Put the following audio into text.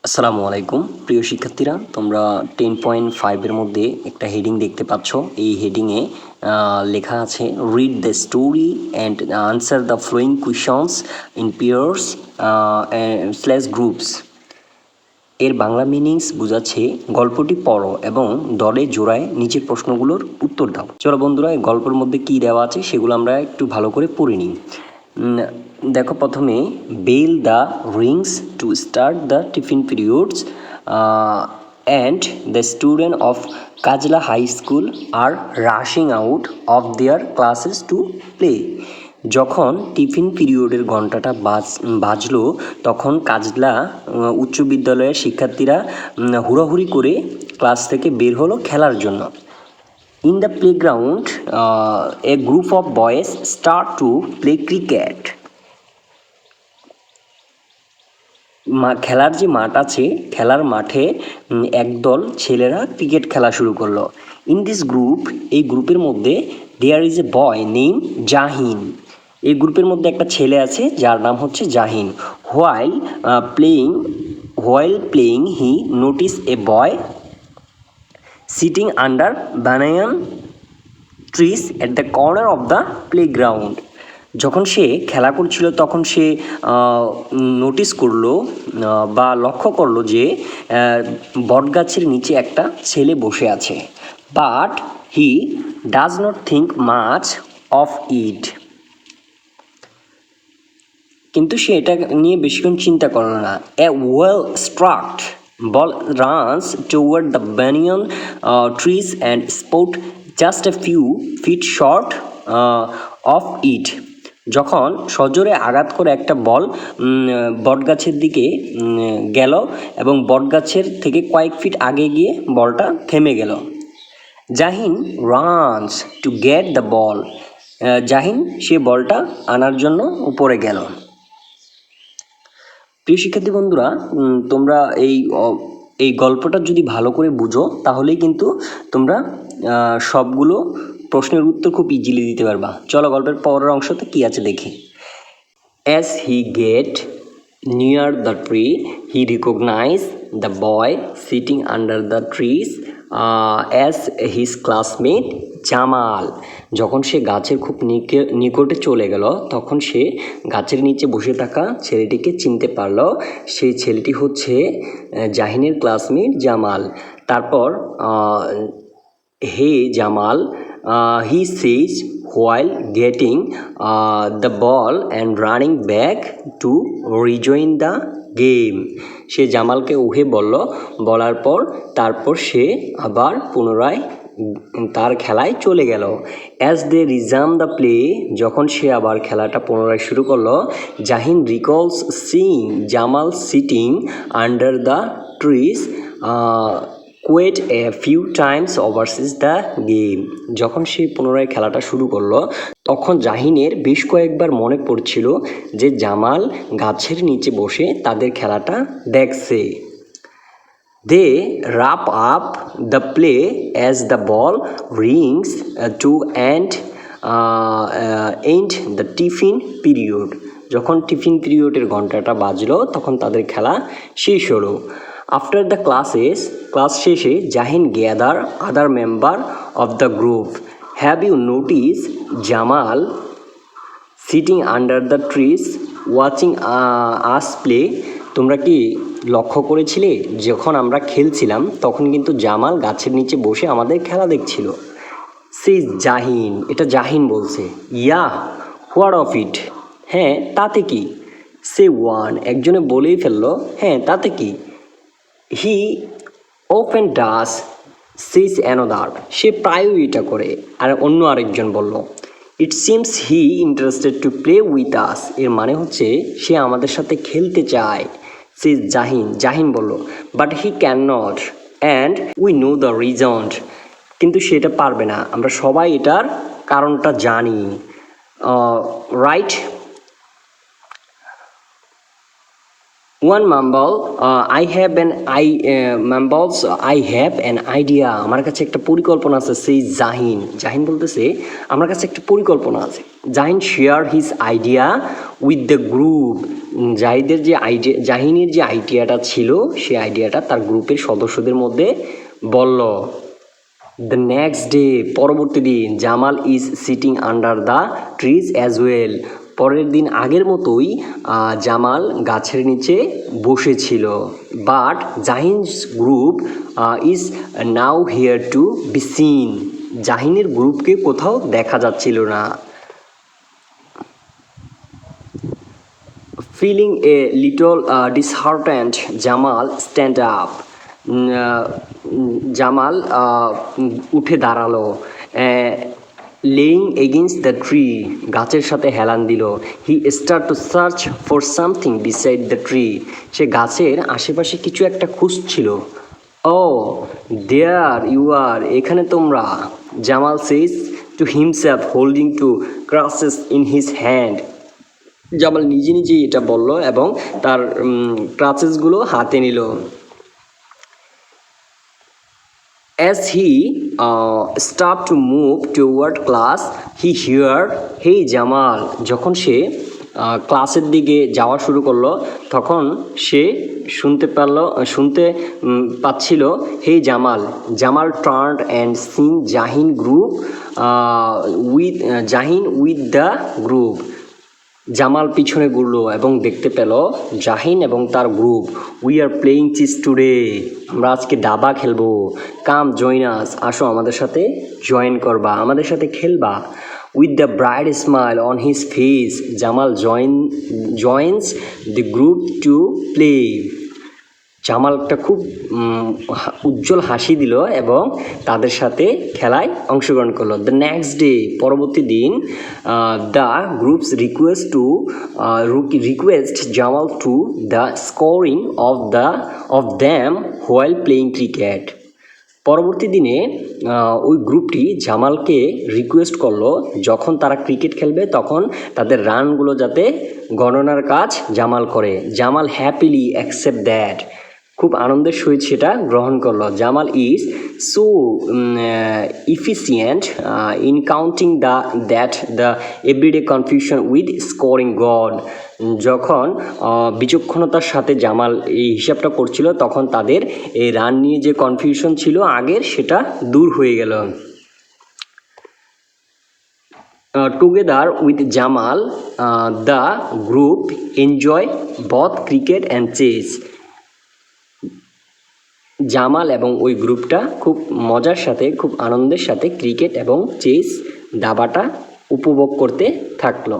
আসসালামু আলাইকুম প্রিয় শিক্ষার্থীরা, তোমরা 10.5 মধ্যে একটা হেডিং দেখতে পাচ্ছ। এই হেডিংয়ে লেখা আছে read the story and answer the following questions in pairs slash groups. এর বাংলা মিনিংস বোঝাচ্ছে গল্পটি পড়ো এবং দলে জোড়ায় নিচের প্রশ্নগুলোর উত্তর দাও। চলো বন্ধুরা, এই গল্পের মধ্যে কী দেওয়া আছে সেগুলো আমরা একটু ভালো করে পড়ে নিই। দেখো, প্রথমে bell the rings to start the tiffin periods and the student of Kajla high school আর rushing out of their classes to play. যখন টিফিন পিরিয়ডের ঘণ্টাটা বাজলো তখন কাজলা উচ্চ বিদ্যালয়ের শিক্ষার্থীরা হুড়োহুড়ি করে ক্লাস থেকে বের হলো খেলার জন্য। In the playground, a group of boys start to play cricket. খেলার যে মাঠ আছে, খেলার মাঠে একদল ছেলেরা ক্রিকেট খেলা শুরু করলো। ইন দিস গ্রুপ, এই গ্রুপের মধ্যে there is a boy name Jahin. এই গ্রুপের মধ্যে একটা ছেলে আছে যার নাম হচ্ছে Jahin. While playing he notice a boy sitting under banyan trees at the corner of the playground. যখন সে খেলা করছিল তখন সে নোটিস করলো বা লক্ষ্য করলো যে বটগাছের নিচে একটা ছেলে বসে আছে। But he does not think much of it. কিন্তু সে এটা নিয়ে বেশিক্ষণ চিন্তা করলো না। এ well স্ট্রাকড ball runs toward the banyan trees and spot just a few feet short of it. যখন সজোরে আঘাত করে একটা বল বটগাছের দিকে গেল এবং বটগাছের থেকে কয়েক ফিট আগে গিয়ে বলটা থেমে গেল। Jahin runs to get the ball. Jahin সে বলটা আনার জন্য উপরে গেল। প্রিয় শিক্ষার্থী বন্ধুরা, তোমরা এই গল্পটা যদি ভালো করে বুঝো তাহলেই কিন্তু তোমরা সবগুলো প্রশ্নের উত্তর খুব ইজিলি দিতে পারবা। চলো গল্পের পরের অংশতে কী আছে দেখি। As he get near the tree he recognise the boy sitting under the trees as his classmate Jamal. যখন সে গাছের খুব নিকটে চলে গেল তখন সে গাছের নিচে বসে থাকা ছেলেটিকে চিনতে পারল। সেই ছেলেটি হচ্ছে জাহিনের ক্লাসমেট জামাল। তারপর hey Jamal, he says while getting the ball and running back to rejoin the game. সে জামালকে উহে বলার পর তারপর সে আবার পুনরায় তার খেলায় চলে গেল। As they resume the play, যখন সে আবার খেলাটা পুনরায় শুরু করলো, Jahin recalls seeing Jamal sitting under the trees quite a few times oversees the game. যখন সে পুনরায় খেলাটা শুরু করলো তখন জাহিনের বেশ কয়েকবার মনে পড়ছিল যে জামাল গাছের নিচে বসে তাদের খেলাটা দেখছে। They wrap up the play as the ball rings to end the tiffin period. যখন টিফিন পিরিয়ডের ঘন্টাটা বাজলো তখন তাদের খেলা শেষ হলো। আফটার দ্য ক্লাস শেষে Jahin gather other member of the group. Have you notice Jamal sitting under the trees watching us play? তোমরা কি লক্ষ্য করেছিলে যখন আমরা খেলছিলাম তখন কিন্তু জামাল গাছের নিচে বসে আমাদের খেলা দেখছিল? সে জাহিন, এটা জাহিন বলছে। ইয়া, হোয়াট অফ ইট? হ্যাঁ, তাতে কি? সে ওয়ান, একজনে বলেই ফেললো হ্যাঁ তাতে কি। হি ওপেন ডাস সিজ অ্যানাদার, সে প্রায়ই এটা করে। আর অন্য আরেকজন বলল it seems he interested to play with us, এর মানে হচ্ছে সে আমাদের সাথে খেলতে চায়। সে জাহিন বলল but he can not and we know the reason, কিন্তু সেটা পারবে না, আমরা সবাই এটার কারণটা জানি। Right one mumble I have an idea, আমার কাছে একটা পরিকল্পনা আছে। সেই জাহিন বলতেছে আমার কাছে একটা পরিকল্পনা আছে। Jahin share his idea with the group, জাহিনের যে আইডিয়াটা ছিল সেই আইডিয়াটা তার গ্রুপের সদস্যদের মধ্যে বলল। দ্য নেক্সট ডে, পরবর্তী দিন, Jamal is sitting under the trees as well. পরের দিন আগের মতোই জামাল গাছের নিচে বসেছিল। But Jahin's group is nowhere to be seen. জাহিনের গ্রুপকে কোথাও দেখা যাচ্ছিল না। Feeling a little disheartened, Jamal stand up. Jamal উঠে দাঁড়ালো। লেইং এগেইনস্ট দ্য ট্রি, গাছের সাথে হেলান দিল। He start to search for something beside the tree, সে গাছের আশেপাশে কিছু একটা খুঁজছিল। ও দেয়ার ইউ আর, এখানে তোমরা, Jamal says to himself holding two crosses in his hand. Jamal নিজে নিজেই এটা বলল এবং তার ক্রাচেসগুলো হাতে নিল। As he started to move toward class, he heard, "Hey Jamal." যখন সে ক্লাসের দিকে যাওয়া শুরু করলো তখন সে শুনতে পাচ্ছিল, "Hey Jamal." Jamal turned and seen Jahin with the group. Jamal পিছনে ঘুরল এবং দেখতে পেল জাহিন এবং তার গ্রুপ। We are playing chess today, আমরা আজকে দাবা খেলবো। কাম জয়েন আস, আসো আমাদের সাথে জয়েন করবা, আমাদের সাথে খেলবা। With the bright smile on his face, Jamal joins the group to play. Jamal একটা খুব উজ্জ্বল হাসি দিল এবং তাদের সাথে খেলায় অংশগ্রহণ করলো। দ্য নেক্সট ডে, পরবর্তী দিন, the groups request Jamal to the scoring of them while playing cricket. পরবর্তী দিনে ওই গ্রুপটি জামালকে রিকোয়েস্ট করলো যখন তারা ক্রিকেট খেলবে তখন তাদের রানগুলো যাতে গণনার কাজ জামাল করে। জামাল হ্যাপিলি অ্যাকসেপ্ট দ্যাট, খুব আনন্দের সহিত সেটা গ্রহণ করলো। Jamal is so efficient in counting the everyday confusion with scoring god. যখন বিচক্ষণতার সাথে জামাল এই হিসাবটা করছিল তখন তাদের এই রান নিয়ে যে কনফিউশন ছিল আগের, সেটা দূর হয়ে গেল। Together with Jamal the group enjoy both cricket and chess. Jamal এবং ওই গ্রুপটা খুব মজার সাথে, খুব আনন্দের সাথে ক্রিকেট এবং চেস দাবাটা উপভোগ করতে থাকলো।